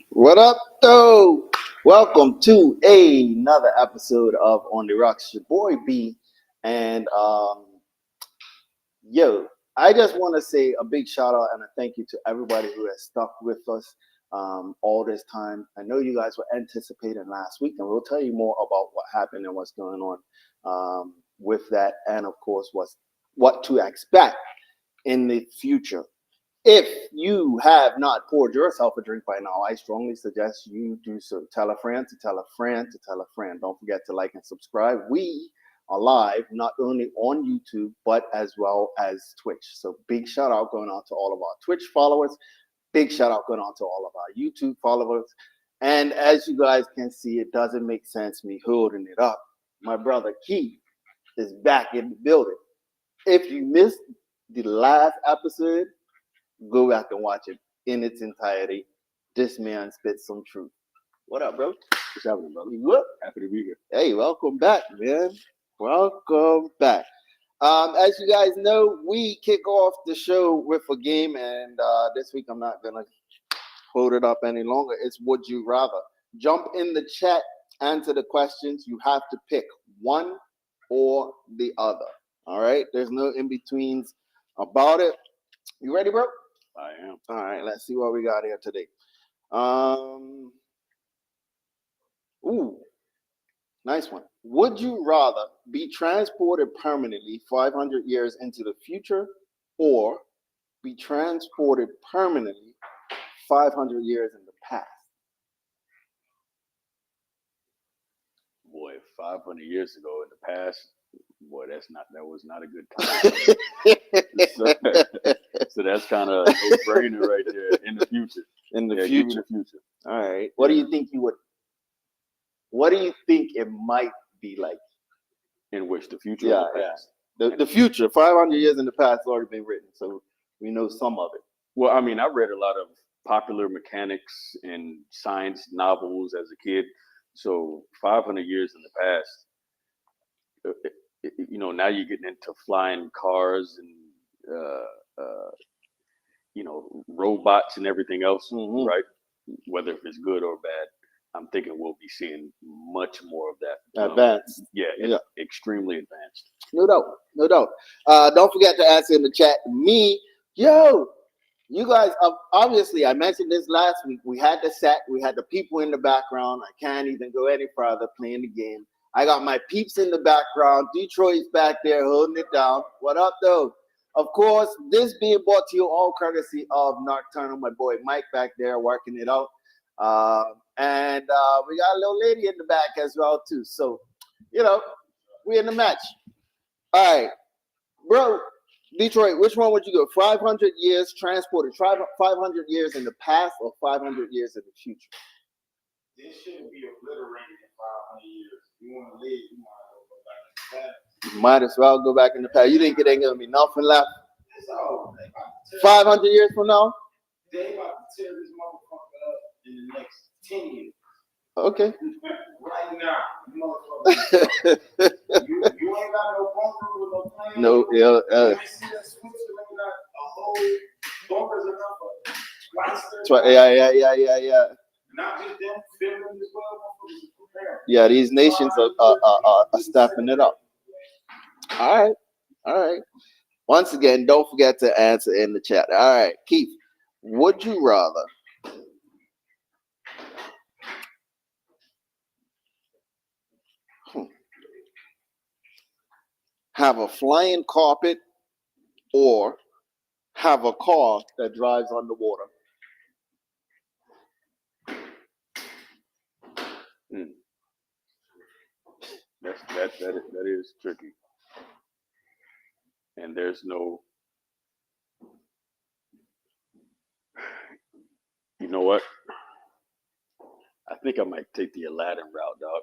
What up, though? Welcome to another episode of On the Rocks. Your boy B, and yo, I just want to say a big shout out and a thank you to everybody who has stuck with us all this time. I know you guys were anticipating last week, and we'll tell you more about what happened and what's going on with that, and of course, what to expect in the future. If you have not poured yourself a drink by now, I strongly suggest you do so. Tell a friend to tell a friend to tell a friend. Don't forget to like and subscribe. We are live not only on YouTube, but as well as Twitch. So big shout out going out to all of our Twitch followers. Big shout out going out to all of our YouTube followers. And as you guys can see, it doesn't make sense me holding it up. My brother Kieth is back in the building. If you missed the last episode, go back and watch it in its entirety. This man spits some truth. What up, bro? What's happening, brother? What? Happy to be here. Hey, welcome back, man. Welcome back. As you guys know, we kick off the show with a game, and this week I'm not gonna hold it up any longer. It's Would You Rather. Jump in the chat, answer the questions. You have to pick one or the other. All right? There's no in-betweens about it. You ready, bro? I am. All right, let's see what we got here today. Nice one. Would you rather be transported permanently 500 years into the future or be transported permanently 500 years in the past? Boy, 500 years ago in the past, boy, that was not a good time. so that's kind of a no-brainer right there. In the future. In the give me future. the future. All right. What do you think what do you think it might be like? In which the future Yeah, or the past? The future, 500 years in the past has already been written, so we know some of it. Well, I mean, I read a lot of popular mechanics and science novels as a kid. So 500 years in the past, now you're getting into flying cars and, robots and everything else, right? Whether it's good or bad, I'm thinking we'll be seeing much more of that. Advanced. Yeah, extremely advanced. No doubt. Don't forget to answer in the chat. You guys, obviously, I mentioned this last week. We had the set, we had the people in the background. I can't even go any further playing the game. I got my peeps in the background. Detroit's back there holding it down. What up, though? Of course, this being brought to you all courtesy of Nocturnal, my boy Mike back there working it out. And we got a little lady in the back as well, too. So, we're in the match. All right, bro. Detroit, which one would you go? 500 years transported, 500 years in the past or 500 years in the future? This shouldn't be obliterated in 500 years. You want to live, you might as well go back in the past. You might as well go back in the past. You think it ain't going to be nothing left? It's all. 500 years from now? They about to tear this motherfucker up in the next 10 years. Okay. Right now, motherfucker. you ain't got no bunker with no plane. No, You ain't see that switch, you ain't got a whole bunkers enough for yeah. Not just them, Finland as well. Yeah, these nations are stepping it up. All right. Once again, don't forget to answer in the chat. All right, Kieth, would you rather have a flying carpet or have a car that drives underwater? That is tricky. And there's no, you know what? I think I might take the Aladdin route, dog.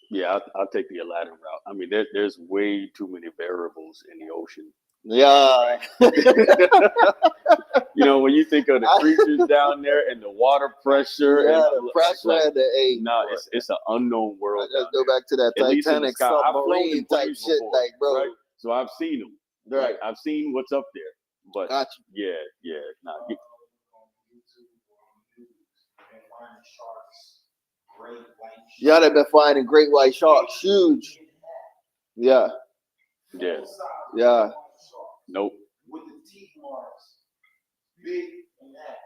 Yeah, I'll take the Aladdin route. I mean, there's way too many variables in the ocean. Yeah. When you think of the creatures down there and the water pressure, the pressure and the no, it's an unknown world. Let's go back to that Titanic submarine type shit, before, like, bro. Right? So I've seen them. Right? I've seen what's up there. But gotcha. Yeah. Nah, finding sharks, great white sharks. Yeah, they've been finding great white sharks. Huge. Yeah. Yeah. Yeah. Nope. With the teeth marks, big and that.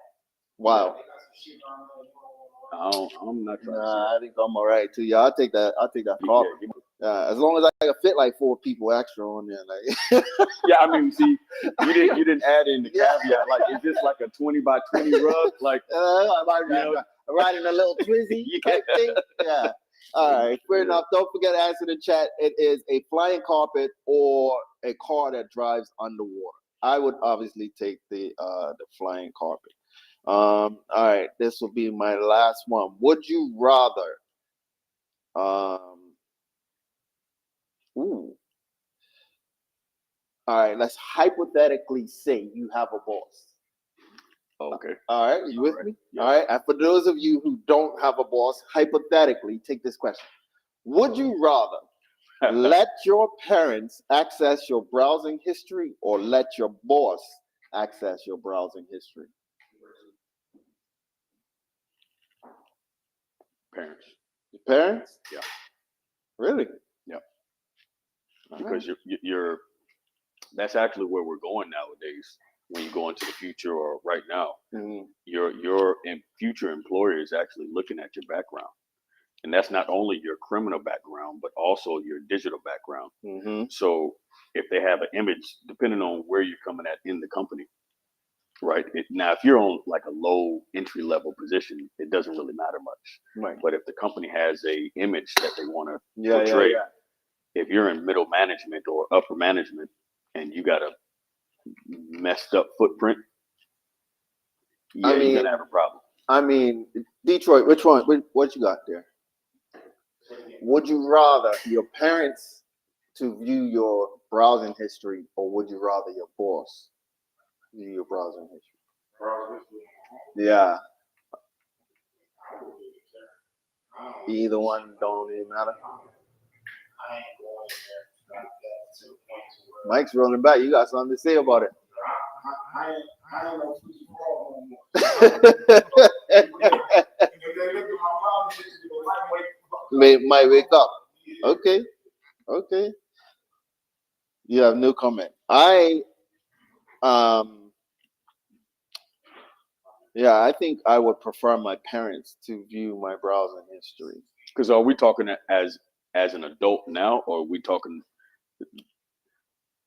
Wow. They got some shit on there. I'm not trying Nah, I think I'm all right too. Yeah, I'll take that. I'll take that to call. see. As long as I can fit like 4 people extra on there, like. Yeah, I mean, see, you didn't add in the caveat. Like, is this like a 20 by 20 rug? Like, riding a little Twizzy type thing. Yeah. All right, fair enough. Don't forget to answer the chat. It is a flying carpet or a car that drives underwater. I would obviously take the flying carpet. All right, this will be my last one. Would you rather? Ooh. All right, let's hypothetically say you have a boss. okay. All right, you with me? Yeah. All right, and for those of you who don't have a boss, hypothetically, take this question. Would you rather let your parents access your browsing history or let your boss access your browsing history? Parents. Your parents? Yeah. Really? Yeah. All Because right. you're that's actually where we're going nowadays. When you go into the future or right now, Mhm. your future employer is actually looking at your background, and that's not only your criminal background but also your digital background. Mhm. So if they have an image, depending on where you're coming at in the company, right? Now, if you're on like a low entry level position, it doesn't really matter much. Right. But if the company has a image that they want to Yeah, portray, yeah. if you're in middle management or upper management and you got a messed up footprint, yeah, I mean, you're gonna have a problem. I mean, Detroit. Which one? What you got there? Would you rather your parents to view your browsing history, or would you rather your boss view your browsing history? Yeah, either one don't even matter. I ain't going there. Not that to the point to where Mike's rolling back. You got something to say about it? I ain't no food for no more. If they look at my mom, they Might wake up. Okay, okay. You have no comment. Yeah, I think I would prefer my parents to view my browsing history. Because are we talking as an adult now, or are we talking?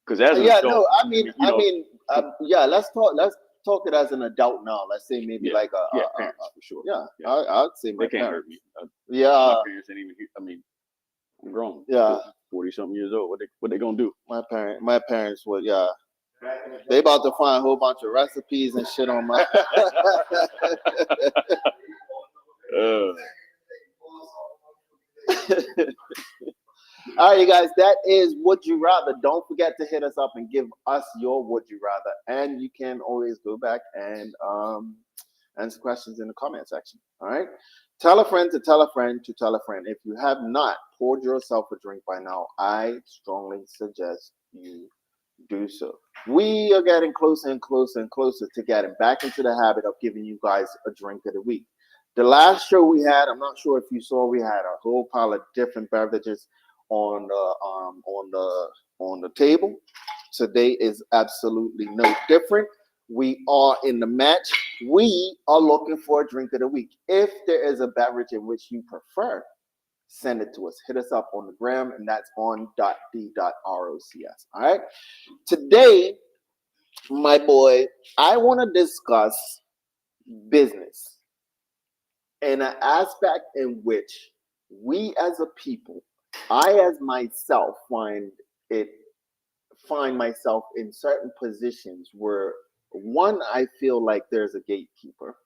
Because as an Yeah, adult, no, yeah. Let's talk it as an adult now. Let's say maybe like parents for sure. yeah. Yeah. I'd say my They can't parents. hurt me. Yeah, My parents ain't even. I mean, I'm grown. Yeah. 40-something years old. What they gonna do? my parents would. Yeah, they about to find a whole bunch of recipes and shit on my. All right, you guys, that is Would You Rather. Don't forget to hit us up and give us your Would You Rather. And you can always go back and answer questions in the comment section. All right. Tell a friend to tell a friend to tell a friend. If you have not poured yourself a drink by now, I strongly suggest you do so. We are getting closer and closer and closer to getting back into the habit of giving you guys a drink of the week. The last show we had, I'm not sure if you saw, we had a whole pile of different beverages on the table. Today is absolutely no different. We are in the match. We are looking for a drink of the week. If there is a beverage in which you prefer, send it to us. Hit us up on the gram, and that's on.d.rocs. All right. Today, my boy, I want to discuss business in an aspect in which we as a people, I as myself find myself in certain positions where, one, I feel like there's a gatekeeper.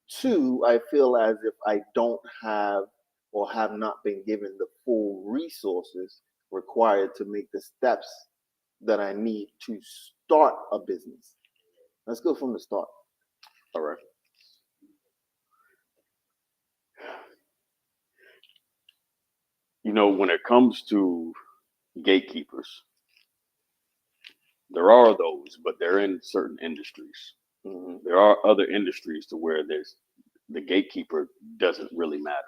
Two, I feel as if I don't have or have not been given the full resources required to make the steps that I need to start a business. Let's go from the start. All right. You know, when it comes to gatekeepers, there are those, but they're in certain industries. Mm-hmm. There are other industries to where the gatekeeper doesn't really matter.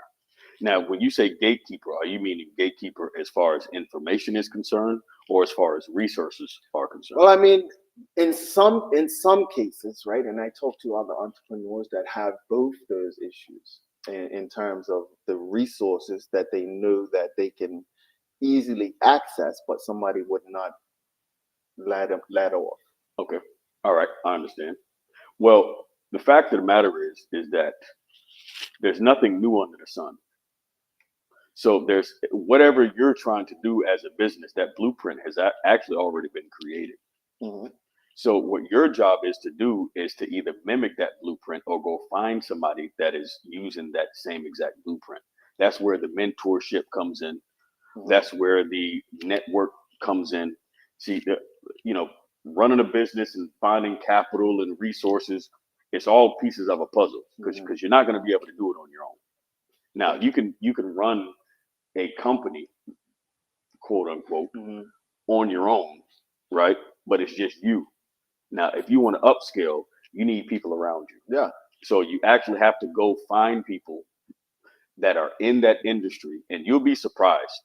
Now, when you say gatekeeper, are you meaning gatekeeper as far as information is concerned, or as far as resources are concerned? Well, I mean, in some cases, right? And I talk to other entrepreneurs that have both those issues in terms of the resources that they know that they can easily access, but somebody would not let off. Okay. All right. I understand. Well, the fact of the matter is that there's nothing new under the sun. So there's whatever you're trying to do as a business, that blueprint has actually already been created. Mhm. So what your job is to do is to either mimic that blueprint or go find somebody that is using that same exact blueprint. That's where the mentorship comes in. Mhm. That's where the network comes in. See, running a business and finding capital and resources, it's all pieces of a puzzle because you're not going to be able to do it on your own. Now you can run a company, quote unquote, on your own, right? But it's just you. Now, if you want to upscale, you need people around you. Yeah. So you actually have to go find people that are in that industry, and you'll be surprised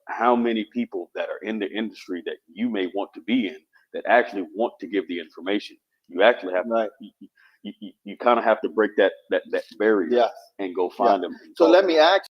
how many people that are in the industry that you may want to be in that actually want to give the information. You actually have Right. you kind of have to break that barrier Yes. and go find them. So let me ask